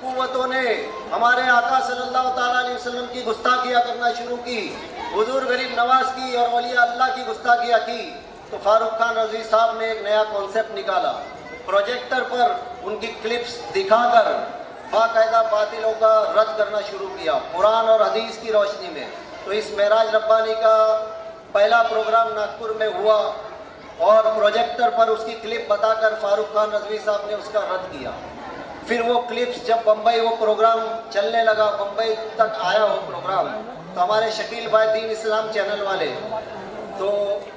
قوتوں نے ہمارے آقا صلی اللہ تعالیٰ علیہ وسلم کی گستاخیاں کرنا شروع کی، حضور غریب نواز کی اور اولیاء اللہ کی گستاخیاں کی، تو فاروق خان رضوی صاحب نے ایک نیا کانسیپٹ نکالا، پروجیکٹر پر ان کی کلپس دکھا کر باقاعدہ باطلوں کا رد کرنا شروع کیا قرآن اور حدیث کی روشنی میں۔ تو اس معراج ربانی کا پہلا پروگرام ناگپور میں ہوا اور پروجیکٹر پر اس کی کلپ بتا کر فاروق خان رضوی صاحب نے اس کا رد کیا۔ پھر وہ کلپس جب بمبئی وہ پروگرام چلنے لگا، بمبئی تک آیا وہ پروگرام، تو ہمارے شکیل بھائی دین اسلام چینل والے تو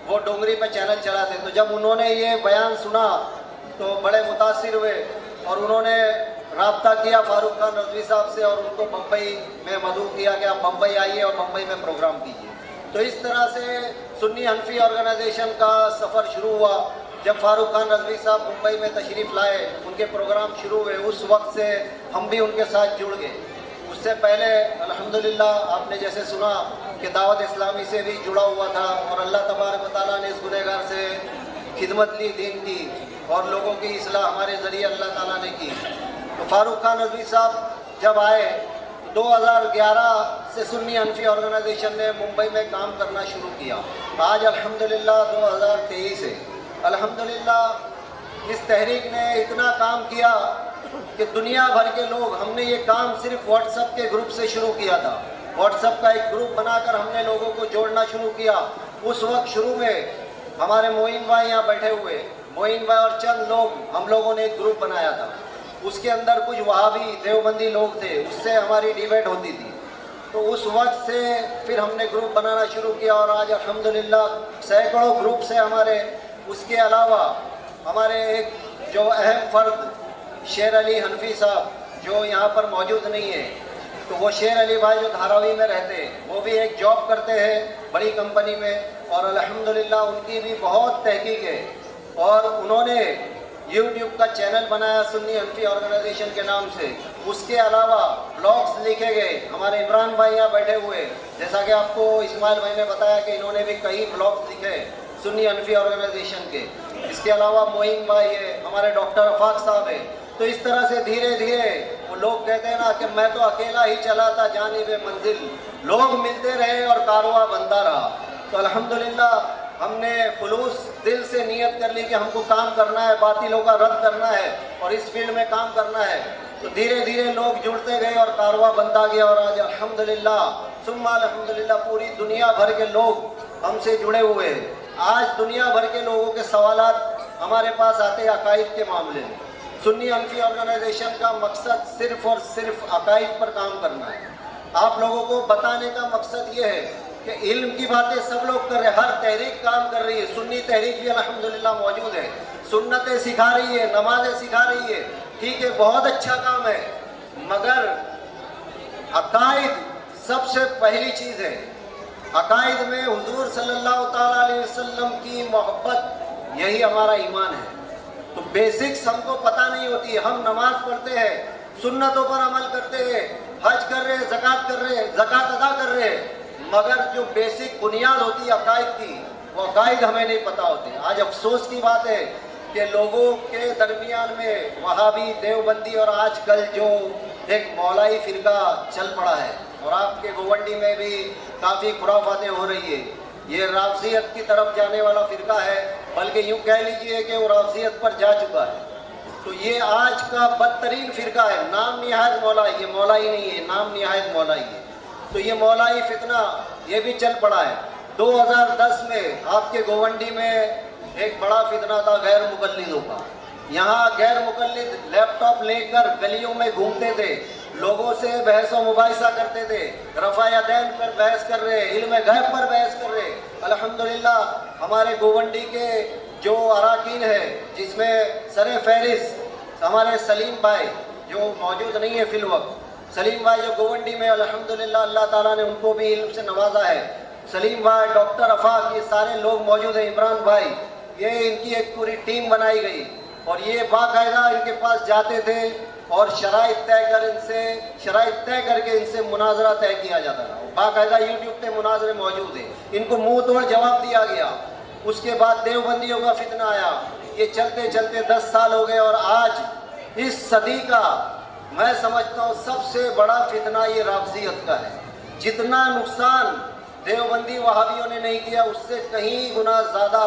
وہ ڈونگری پہ چینل چلاتے، تو جب انہوں نے یہ بیان سنا تو بڑے متاثر ہوئے اور انہوں نے رابطہ کیا فاروق خان رضوی صاحب سے اور ان کو بمبئی میں مدعو کیا کہ آپ بمبئی آئیے اور بمبئی میں پروگرام کیجیے۔ تو اس طرح سے سنی حنفی آرگنائزیشن کا سفر شروع ہوا۔ جب فاروق خان رضوی صاحب ممبئی میں تشریف لائے، ان کے پروگرام شروع ہوئے، اس وقت سے ہم بھی ان کے ساتھ جڑ گئے۔ اس سے پہلے الحمدللہ آپ نے جیسے سنا کہ دعوت اسلامی سے بھی جڑا ہوا تھا اور اللہ تبارک و تعالیٰ نے اس گنہگار سے خدمت لی دین کی اور لوگوں کی اصلاح ہمارے ذریعے اللہ تعالیٰ نے کی۔ تو فاروق خان رضوی صاحب جب آئے 2011 سے سنی حنفی آرگنائزیشن نے ممبئی میں کام کرنا شروع کیا۔ آج الحمدللہ 2023 ہے، الحمدللہ اس تحریک نے اتنا کام کیا کہ دنیا بھر کے لوگ، ہم نے یہ کام صرف واٹس ایپ کے گروپ سے شروع کیا تھا، واٹس ایپ کا ایک گروپ بنا کر ہم نے لوگوں کو جوڑنا شروع کیا۔ اس وقت شروع میں ہمارے معین بھائی یہاں بیٹھے ہوئے، معین بھائی اور چند لوگ، ہم لوگوں نے ایک گروپ بنایا تھا، اس کے اندر کچھ وہابی دیوبندی لوگ تھے، اس سے ہماری ڈیبیٹ ہوتی تھی۔ تو اس وقت سے پھر ہم نے گروپ بنانا شروع کیا اور آج الحمدللہ سینکڑوں گروپس ہیں ہمارے۔ اس کے علاوہ ہمارے ایک جو اہم فرد شیر علی حنفی صاحب جو یہاں پر موجود نہیں ہے، تو وہ شیر علی بھائی جو دھاراوی میں رہتے ہیں، وہ بھی ایک جاب کرتے ہیں بڑی کمپنی میں اور الحمدللہ ان کی بھی بہت تحقیق ہے اور انہوں نے یوٹیوب کا چینل بنایا سنی حنفی آرگنائزیشن کے نام سے۔ اس کے علاوہ بلاگس لکھے گئے، ہمارے عمران بھائی یہاں بیٹھے ہوئے، جیسا کہ آپ کو اسماعیل بھائی نے بتایا کہ انہوں نے بھی کئی بلاگس لکھے سنی حنفی آرگنائزیشن کے۔ اس کے علاوہ معین بھائی ہے، ہمارے ڈاکٹر افاق صاحب ہے۔ تو اس طرح سے دھیرے دھیرے وہ لوگ کہتے ہیں نا کہ میں تو اکیلا ہی چلا تھا جانب منزل، لوگ ملتے رہے اور کارواں بنتا رہا۔ تو الحمدللہ ہم نے خلوص دل سے نیت کر لی کہ ہم کو کام کرنا ہے، باطلوں کا رد کرنا ہے اور اس فیلڈ میں کام کرنا ہے۔ تو دھیرے دھیرے لوگ جڑتے گئے اور کارواں بنتا گیا اور آج الحمدللہ ثم الحمدللہ پوری دنیا بھر کے لوگ ہم سے جڑے ہوئے ہیں۔ آج دنیا بھر کے لوگوں کے سوالات ہمارے پاس آتے ہیں عقائد کے معاملے میں۔ سنی حنفی آرگنائزیشن کا مقصد صرف اور صرف عقائد پر کام کرنا ہے۔ آپ لوگوں کو بتانے کا مقصد یہ ہے کہ علم کی باتیں سب لوگ کر رہے ہیں، ہر تحریک کام کر رہی ہے، سنی تحریک بھی الحمدللہ موجود ہے، سنتیں سکھا رہی ہے، نمازیں سکھا رہی ہے، ٹھیک ہے، بہت اچھا کام ہے، مگر عقائد سب سے پہلی چیز ہے۔ عقائد میں حضور صلی اللہ تعالیٰ علیہ وسلم کی محبت، یہی ہمارا ایمان ہے۔ تو بیسکس ہم کو پتہ نہیں ہوتی ہے، ہم نماز پڑھتے ہیں، سنتوں پر عمل کرتے ہیں، حج کر رہے ہیں، زکوٰۃ کر رہے ہیں، زکوٰۃ ادا کر رہے ہیں، مگر جو بیسک بنیاد ہوتی ہے عقائد کی، وہ عقائد ہمیں نہیں پتہ ہوتے۔ آج افسوس کی بات ہے کہ لوگوں کے درمیان میں وہابی دیوبندی اور آج کل جو ایک مولائی فرقہ چل پڑا ہے اور آپ کے گوونڈی میں بھی کافی خرافاتیں ہو رہی ہے، یہ رافضیت کی طرف جانے والا فرقہ ہے، بلکہ یوں کہہ لیجئے کہ وہ رافضیت پر جا چکا ہے۔ تو یہ آج کا بدترین فرقہ ہے، نام نہایت مولائی، یہ مولائی نہیں ہے، نام نہایت مولائی ہے۔ تو یہ مولائی فتنہ یہ بھی چل پڑا ہے۔ 2010 میں آپ کے گوونڈی میں ایک بڑا فتنہ تھا غیر مقلدوں کا۔ یہاں غیر مقلد لیپ ٹاپ لے کر گلیوں میں گھومتے تھے، لوگوں سے بحث و مباحثہ کرتے تھے، رفع یدین پر بحث کر رہے، علم غیب پر بحث کر رہے۔ الحمدللہ ہمارے گوونڈی کے جو اراکین ہیں، جس میں سر فہرست ہمارے سلیم بھائی جو موجود نہیں ہے فی الوقت، سلیم بھائی جو گوونڈی میں الحمدللہ اللہ تعالیٰ نے ان کو بھی علم سے نوازا ہے، سلیم بھائی، ڈاکٹر افاق، یہ سارے لوگ موجود ہیں، عمران بھائی، یہ ان کی ایک پوری ٹیم بنائی گئی اور یہ باقاعدہ ان کے پاس جاتے تھے اور شرائط طے کر کے ان سے مناظرہ طے کیا جاتا تھا۔ باقاعدہ یوٹیوب پہ مناظرے موجود ہیں، ان کو منہ توڑ جواب دیا گیا۔ اس کے بعد دیوبندیوں کا فتنہ آیا، یہ چلتے چلتے 10 سال ہو گئے اور آج اس صدی کا میں سمجھتا ہوں سب سے بڑا فتنہ یہ رافضیت کا ہے. جتنا نقصان دیوبندی وہابیوں نے نہیں کیا اس سے کہیں گنا زیادہ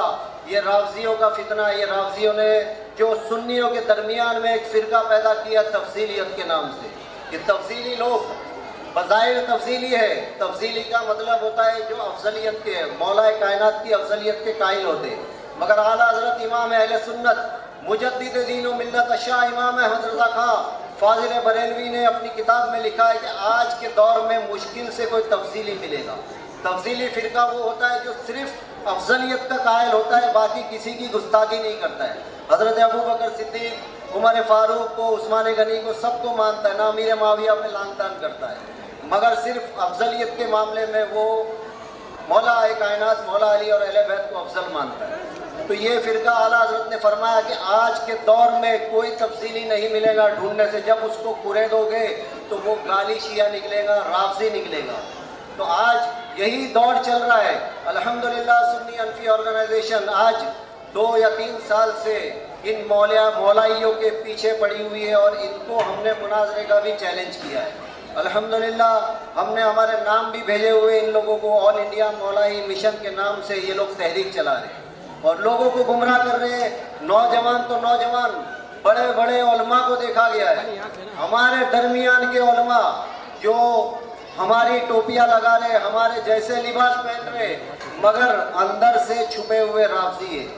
یہ رافضیوں کا فتنہ. یہ رافضیوں نے جو سنیوں کے درمیان میں ایک فرقہ پیدا کیا تفضیلیت کے نام سے. یہ تفضیلی لوگ بظاہر تفضیلی ہے. تفضیلی کا مطلب ہوتا ہے جو افضلیت کے مولا کائنات کی افضلیت کے قائل ہوتے ہیں. مگر اعلیٰ حضرت امام اہل سنت مجدد دین و ملت شاہ امام احمد رضا خان فاضل بریلوی نے اپنی کتاب میں لکھا ہے کہ آج کے دور میں مشکل سے کوئی تفضیلی ملے گا. تفضیلی فرقہ وہ ہوتا ہے جو صرف افضلیت کا قائل ہوتا ہے, باقی کسی کی گستاخی نہیں کرتا ہے. حضرت ابو بکر صدیق, عمر فاروق کو, عثمان غنی کو, سب کو مانتا ہے. نہ امیر معاویہ میں لان تان کرتا ہے, مگر صرف افضلیت کے معاملے میں وہ مولا کائنات مولا علی اور اہل بیت کو افضل مانتا ہے. تو یہ فرقہ اعلیٰ حضرت نے فرمایا کہ آج کے دور میں کوئی تفصیلی نہیں ملے گا ڈھونڈنے سے. جب اس کو کرے دو گے تو وہ گالی شیعہ نکلے گا, رافضی نکلے گا. تو آج یہی دور چل رہا ہے. الحمدللہ سنی انفی آرگنائزیشن آج 2 یا 3 سال سے ان مولائیوں کے پیچھے پڑی ہوئی ہے اور ان کو ہم نے مناظرے کا بھی چیلنج کیا ہے. الحمدللہ ہم نے ہمارے نام بھی بھیجے ہوئے ان لوگوں کو. آل انڈیا مولائی مشن کے نام سے یہ لوگ تحریک چلا رہے ہیں اور لوگوں کو گمراہ کر رہے ہیں. نوجوان تو نوجوان, بڑے بڑے علماء کو دیکھا گیا ہے. ہمارے درمیان کے علماء جو ہماری ٹوپیاں لگا رہے, ہمارے جیسے لباس پہن رہے, مگر اندر سے چھپے ہوئے رافضی ہیں.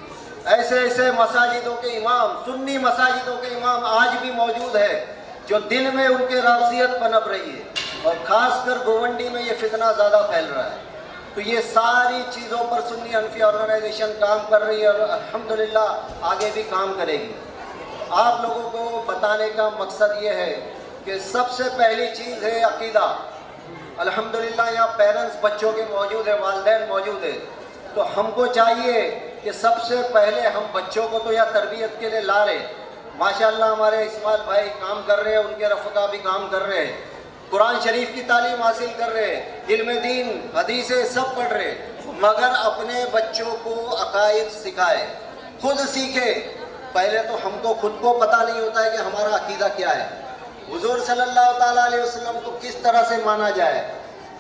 ایسے ایسے مساجدوں کے امام, سنی مساجدوں کے امام آج بھی موجود ہے جو دل میں ان کے رافضیت پنپ رہی ہے, اور خاص کر گوونڈی میں یہ فتنہ زیادہ پھیل رہا ہے. تو یہ ساری چیزوں پر سنی انفی آرگنائزیشن کام کر رہی ہے اور الحمدللہ آگے بھی کام کرے گی. آپ لوگوں کو بتانے کا مقصد یہ ہے کہ سب سے پہلی چیز ہے عقیدہ. الحمدللہ یہاں پیرنٹس بچوں کے موجود ہیں, والدین موجود ہیں. تو ہم کو چاہیے کہ سب سے پہلے ہم بچوں کو تو یہاں تربیت کے لیے لا رہے. ماشاءاللہ ہمارے اسماعیل بھائی کام کر رہے ہیں, ان کے رفقا بھی کام کر رہے ہیں, قرآن شریف کی تعلیم حاصل کر رہے ہیں, علم دین حدیثیں سب پڑھ رہے, مگر اپنے بچوں کو عقائد سکھائے, خود سیکھے. پہلے تو ہم کو خود کو پتہ نہیں ہوتا ہے کہ ہمارا عقیدہ کیا ہے, حضور صلی اللہ تعالیٰ علیہ وسلم کو کس طرح سے مانا جائے,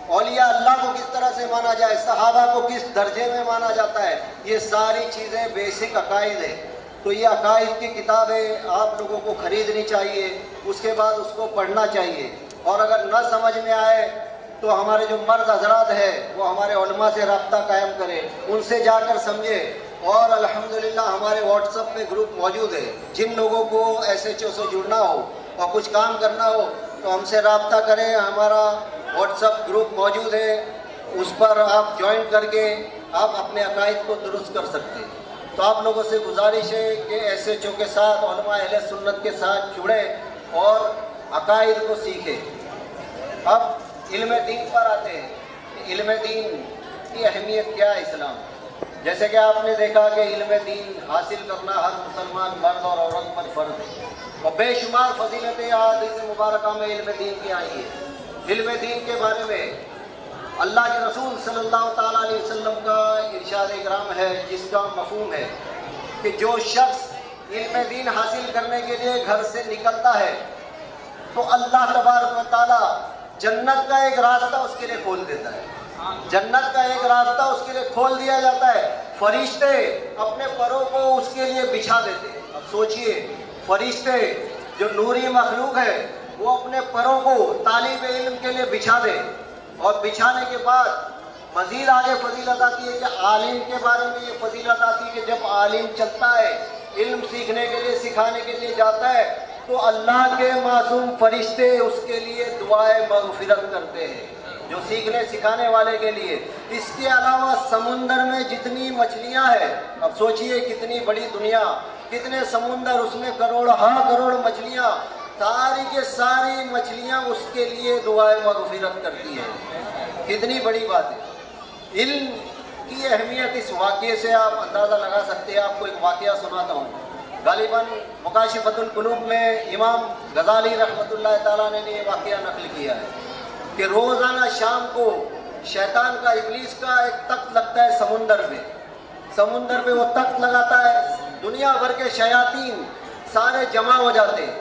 اولیاء اللہ کو کس طرح سے مانا جائے, صحابہ کو کس درجے میں مانا جاتا ہے. یہ ساری چیزیں بیسک عقائد ہیں. تو یہ عقائد کی کتابیں آپ لوگوں کو خریدنی چاہیے, اس کے بعد اس کو پڑھنا چاہیے. اور اگر نہ سمجھ میں آئے تو ہمارے جو مرد حضرات ہیں وہ ہمارے علماء سے رابطہ قائم کرے, ان سے جا کر سمجھے. اور الحمدللہ ہمارے واٹس ایپ پہ گروپ موجود ہے, جن لوگوں کو ایس ایچ او سے جڑنا ہو اور کچھ کام کرنا ہو تو ہم سے رابطہ کریں. ہمارا واٹس ایپ گروپ موجود ہے, اس پر آپ جوائن کر کے آپ اپنے عقائد کو درست کر سکتے ہیں. تو آپ لوگوں سے گزارش ہے کہ ایس ایچ او کے ساتھ, علماء اہل سنت کے ساتھ جڑیں اور عقائد کو سیکھیں. اب علم دین پر آتے ہیں. علم دین کی اہمیت کیا ہے اسلام. جیسے کہ آپ نے دیکھا کہ علم دین حاصل کرنا ہر مسلمان مرد اور عورت پر فرض ہے, اور بے شمار فضیلتیں حدیث مبارکہ میں علم دین کی آئی ہے. علم دین کے بارے میں اللہ کے رسول صلی اللہ تعالیٰ علیہ وسلم کا ارشاد اکرام ہے, جس کا مفہوم ہے کہ جو شخص علم دین حاصل کرنے کے لیے گھر سے نکلتا ہے تو اللہ تبارک و تعالیٰ جنت کا ایک راستہ اس کے لیے کھول دیتا ہے. جنت کا ایک راستہ اس کے لیے کھول دیا جاتا ہے. فرشتے اپنے پروں کو اس کے لیے بچھا دیتے ہیں. اب سوچئے, فرشتے جو نوری مخلوق ہے وہ اپنے پروں کو طالب علم کے لیے بچھا دے, اور بچھانے کے بعد مزید آگے فضیلت آتی ہے کہ عالم کے بارے میں یہ فضیلت آتی ہے کہ جب عالم چلتا ہے علم سیکھنے کے لیے, سکھانے کے لیے جاتا ہے, تو اللہ کے معصوم فرشتے اس کے لیے دعائیں مغفرت کرتے ہیں, جو سیکھنے سکھانے والے کے لیے. اس کے علاوہ سمندر میں جتنی مچھلیاں ہیں, اب سوچئے کتنی بڑی دنیا, کتنے سمندر, اس میں کروڑ مچھلیاں, ساری کے ساری مچھلیاں اس کے لیے دعائیں مغفرت کرتی ہیں. کتنی بڑی بات ہے. علم کی اہمیت اس واقعے سے آپ اندازہ لگا سکتے ہیں. آپ کو ایک واقعہ سناتا ہوں. غالباً مکاشفۃ القلوب میں امام غزالی رحمۃ اللہ تعالیٰ نے یہ واقعہ نقل کیا ہے کہ روزانہ شام کو شیطان کا, ابلیس کا ایک تخت لگتا ہے سمندر پہ وہ تخت لگاتا ہے. دنیا بھر کے شیاطین سارے جمع ہو جاتے ہیں.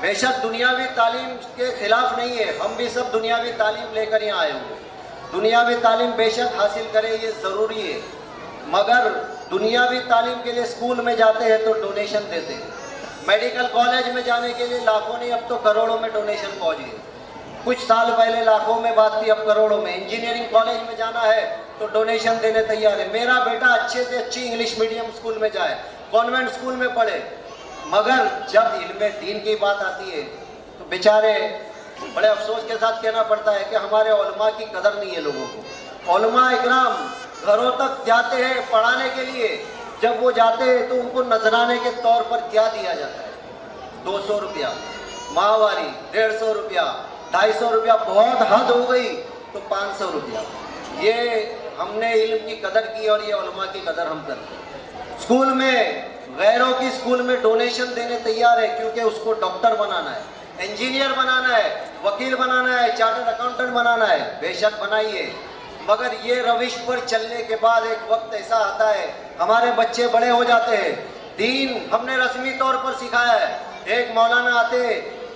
بے شک دنیاوی تعلیم کے خلاف نہیں ہے، ہم بھی سب دنیاوی تعلیم لے کر یہاں آئے ہوئے، دنیاوی تعلیم بے شک حاصل کرے، یہ ضروری ہے، مگر دنیاوی تعلیم کے لیے اسکول میں جاتے ہیں تو ڈونیشن دیتے ہیں، میڈیکل کالج میں جانے کے لیے لاکھوں نہیں اب تو کروڑوں میں ڈونیشن پہنچ گئے، کچھ سال پہلے لاکھوں میں بات تھی، اب کروڑوں میں، انجینئرنگ کالج میں جانا ہے تو ڈونیشن دینے تیار ہے۔ میرا بیٹا اچھے سے اچھی انگلش میڈیم اسکول میں جائے، کانوینٹ اسکول میں پڑھے، مگر جب علم دین کی بات آتی ہے تو بیچارے بڑے افسوس کے ساتھ کہنا پڑتا ہے کہ ہمارے علماء کی قدر نہیں ہے لوگوں کو۔ علماء اکرام گھروں تک جاتے ہیں پڑھانے کے لیے، جب وہ جاتے ہیں تو ان کو نذرانے کے طور پر کیا دیا جاتا ہے؟ 200 روپیہ ماہواری، 150 روپیہ، 250 روپیہ، بہت حد ہو گئی تو 500 روپیہ۔ یہ ہم نے علم کی قدر کی اور یہ علماء کی قدر ہم کرتے ہیں۔ اسکول میں غیروں کی اسکول میں ڈونیشن دینے تیار ہے کیونکہ اس کو ڈاکٹر بنانا ہے، انجینئر بنانا ہے، وکیل بنانا ہے، چارٹرڈ اکاؤنٹنٹ بنانا ہے، بے شک بنائیے، مگر یہ روش پر چلنے کے بعد ایک وقت ایسا آتا ہے ہمارے بچے بڑے ہو جاتے ہیں، دین ہم نے رسمی طور پر سکھایا ہے، ایک مولانا آتے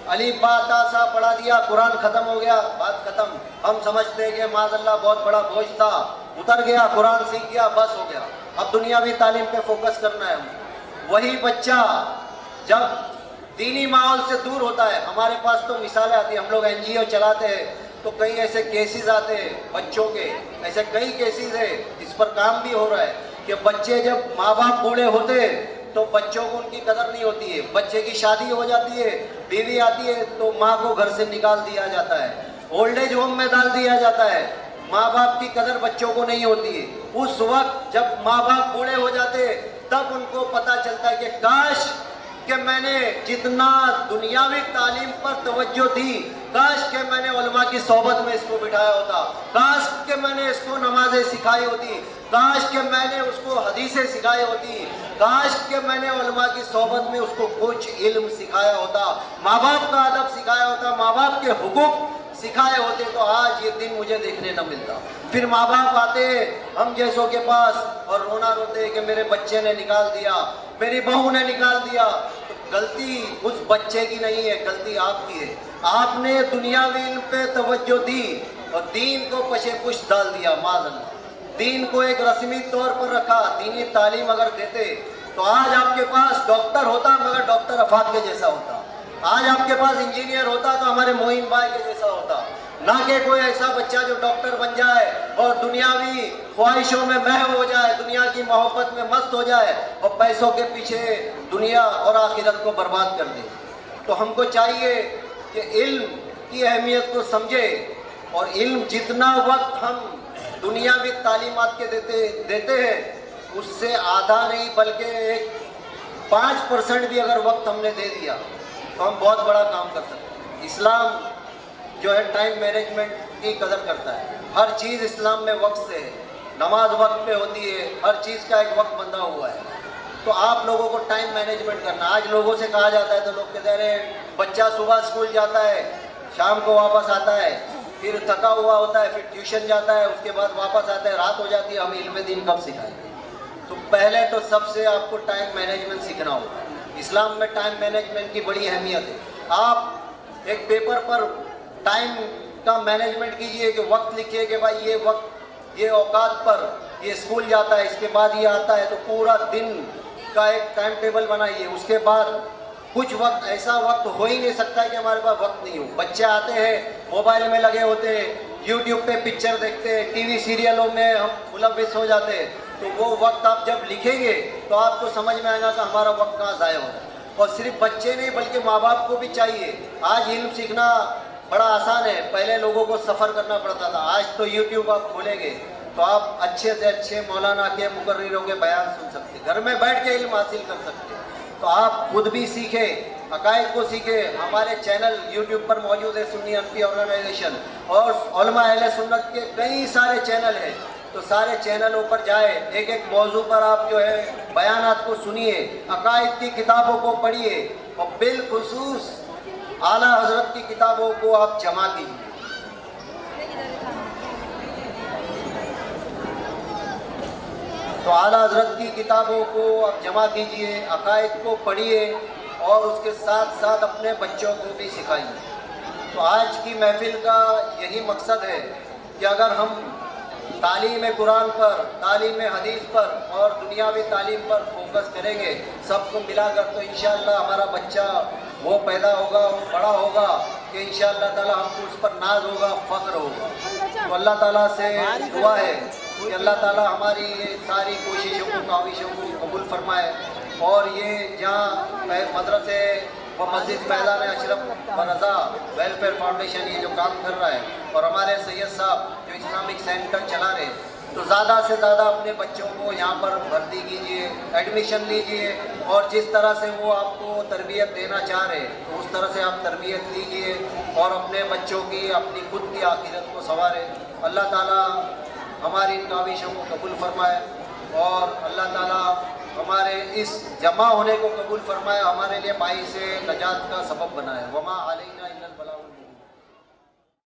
الف با تا سا پڑھا دیا، قرآن ختم ہو گیا، بات ختم، ہم سمجھتے ہیں کہ معاذ اللہ بہت بڑا بوجھ تھا، اتر گیا، قرآن سیکھ گیا، بس ہو گیا، اب دنیاوی تعلیم پہ فوکس کرنا ہے ہمیں۔ وہی بچہ جب دینی ماحول سے دور ہوتا ہے، ہمارے پاس تو مثالیں آتی ہیں، ہم لوگ این جی او چلاتے ہیں تو کئی ایسے کیسز آتے ہیں بچوں کے، ایسے کئی کیسز ہیں، اس پر کام بھی ہو رہا ہے کہ بچے جب ماں باپ بوڑھے ہوتے تو بچوں کو ان کی قدر نہیں ہوتی ہے، بچے کی شادی ہو جاتی ہے، بیوی آتی ہے تو ماں کو گھر سے نکال دیا جاتا ہے، اولڈ ایج ہوم میں ڈال دیا جاتا ہے، ماں باپ کی قدر بچوں کو نہیں ہوتی ہے۔ اس وقت جب ماں باپ بوڑھے ہو جاتے تب ان کو پتہ چلتا ہے کہ کاش کہ میں نے جتنا دنیاوی تعلیم پر توجہ دی، کاش کہ میں نے علماء کی صحبت میں اس کو بٹھایا ہوتا، کاش کہ میں نے اس کو نمازیں سکھائی ہوتی، کاش کہ میں نے اس کو حدیثیں سکھائی ہوتی، کاش کہ میں نے علماء کی صحبت میں اس کو کچھ علم سکھایا ہوتا، ماں باپ کا ادب سکھایا ہوتا، ماں باپ کے حقوق سکھائے ہوتے تو آج یہ دن مجھے دیکھنے نہ ملتا۔ پھر ماں باپ آتے ہم جیسوں کے پاس اور رونا روتے کہ میرے بچے نے نکال دیا، میری بہو نے نکال دیا، تو غلطی اس بچے کی نہیں ہے، غلطی آپ کی ہے، آپ نے دنیاوی علم پہ توجہ دی اور دین کو پشے پش ڈال دیا، معاذ اللہ، دین کو ایک رسمی طور پر رکھا، دینی تعلیم اگر دیتے تو آج آپ کے پاس ڈاکٹر ہوتا مگر ڈاکٹر افات کے جیسا ہوتا، آج آپ کے پاس انجینئر ہوتا تو ہمارے معین بھائی کے جیسا ہوتا، نہ کہ کوئی ایسا بچہ جو ڈاکٹر بن جائے اور دنیاوی خواہشوں میں محو ہو جائے، دنیا کی محبت میں مست ہو جائے اور پیسوں کے پیچھے دنیا اور آخرت کو برباد کر دے۔ تو ہم کو چاہیے کہ علم کی اہمیت کو سمجھے، اور علم جتنا وقت ہم دنیاوی تعلیمات کے دیتے ہیں اس سے آدھا نہیں بلکہ 5% بھی اگر وقت ہم نے دے دیا تو ہم بہت بڑا کام کر سکتے ہیں۔ اسلام جو ہے ٹائم مینجمنٹ کی قدر کرتا ہے، ہر چیز اسلام میں وقت سے ہے، نماز وقت پہ ہوتی ہے، ہر چیز کا ایک وقت بندھا ہوا ہے، تو آپ لوگوں کو ٹائم مینجمنٹ کرنا۔ آج لوگوں سے کہا جاتا ہے تو لوگ کہتے ہیں بچہ صبح اسکول جاتا ہے، شام کو واپس آتا ہے، پھر تھکا ہوا ہوتا ہے، پھر ٹیوشن جاتا ہے، اس کے بعد واپس آتا ہے، رات ہو جاتی ہے، ہم علم دین کب سکھائیں گے؟ تو پہلے تو سب سے آپ کو ٹائم مینجمنٹ سیکھنا ہوگا۔ اسلام میں ٹائم مینجمنٹ کی بڑی اہمیت ہے۔ آپ ایک پیپر پر ٹائم کا مینجمنٹ کیجئے کہ وقت لکھیے کہ بھائی یہ وقت، یہ اوقات پر یہ اسکول جاتا ہے، اس کے بعد یہ آتا ہے، تو پورا دن کا ایک ٹائم ٹیبل بنائیے۔ اس کے بعد کچھ وقت ایسا وقت ہو ہی نہیں سکتا کہ ہمارے پاس وقت نہیں ہو۔ بچے آتے ہیں موبائل میں لگے ہوتے ہیں، یوٹیوب پہ پکچر دیکھتے ہیں، ٹی وی سیریلوں میں ہم ملوث ہو جاتے ہیں، تو وہ وقت آپ جب لکھیں گے تو آپ کو سمجھ میں آئے گا کہ ہمارا وقت کہاں ضائع ہو رہا ہے۔ اور صرف بچے نہیں بلکہ ماں باپ کو بھی چاہیے۔ آج علم سیکھنا بڑا آسان ہے، پہلے لوگوں کو سفر کرنا پڑتا تھا، آج تو یوٹیوب آپ کھولیں گے تو آپ اچھے سے اچھے مولانا کے مقرروں کے بیان سن سکتے ہیں، گھر میں بیٹھ کے علم حاصل کر سکتے ہیں۔ تو آپ خود بھی سیکھیں، عقائد کو سیکھیں۔ ہمارے چینل یوٹیوب پر موجود ہے، سنی انفی آرگنائزیشن، اور علماء اہل سنت کے کئی سارے چینل ہیں، تو سارے چینلوں پر جائے، ایک ایک موضوع پر آپ جو ہے بیانات کو سنیے، عقائد کی کتابوں کو پڑھیے، اور بالخصوص اعلیٰ حضرت کی کتابوں کو آپ جمع کیجیے۔ تو اعلیٰ حضرت کی کتابوں کو آپ جمع کیجئے، عقائد کو پڑھیے، اور اس کے ساتھ ساتھ اپنے بچوں کو بھی سکھائیں۔ تو آج کی محفل کا یہی مقصد ہے کہ اگر ہم تعلیم قرآن پر، تعلیم حدیث پر اور دنیاوی تعلیم پر فوکس کریں گے سب کو ملا کر، تو انشاءاللہ ہمارا بچہ وہ پیدا ہوگا، وہ بڑا ہوگا کہ انشاءاللہ تعالی ہم کو اس پر ناز ہوگا، فخر ہوگا۔ تو اللہ تعالیٰ سے دعا ہے کہ اللہ تعالیٰ ہماری یہ ساری کوششوں کو، کاوشوں کو قبول فرمائے، اور یہ جہاں مدرسے و مسجد فیضان اشرف و رضا ویلفیئر فاؤنڈیشن یہ جو کام کر رہا ہے، اور ہمارے سید صاحب جو اسلامک سینٹر چلا رہے، تو زیادہ سے زیادہ اپنے بچوں کو یہاں پر بھرتی کیجئے، ایڈمیشن لیجئے، اور جس طرح سے وہ آپ کو تربیت دینا چاہ رہے تو اس طرح سے آپ تربیت لیجئے، اور اپنے بچوں کی، اپنی خود کی آخرت کو سنوارے۔ اللہ تعالیٰ ہماری ان کاوشوں کو قبول فرمائے، اور اللہ تعالیٰ ہمارے اس جمع ہونے کو قبول فرمائے، ہمارے لیے باعث نجات کا سبب بنائے۔ وما علینا الا البلاغ۔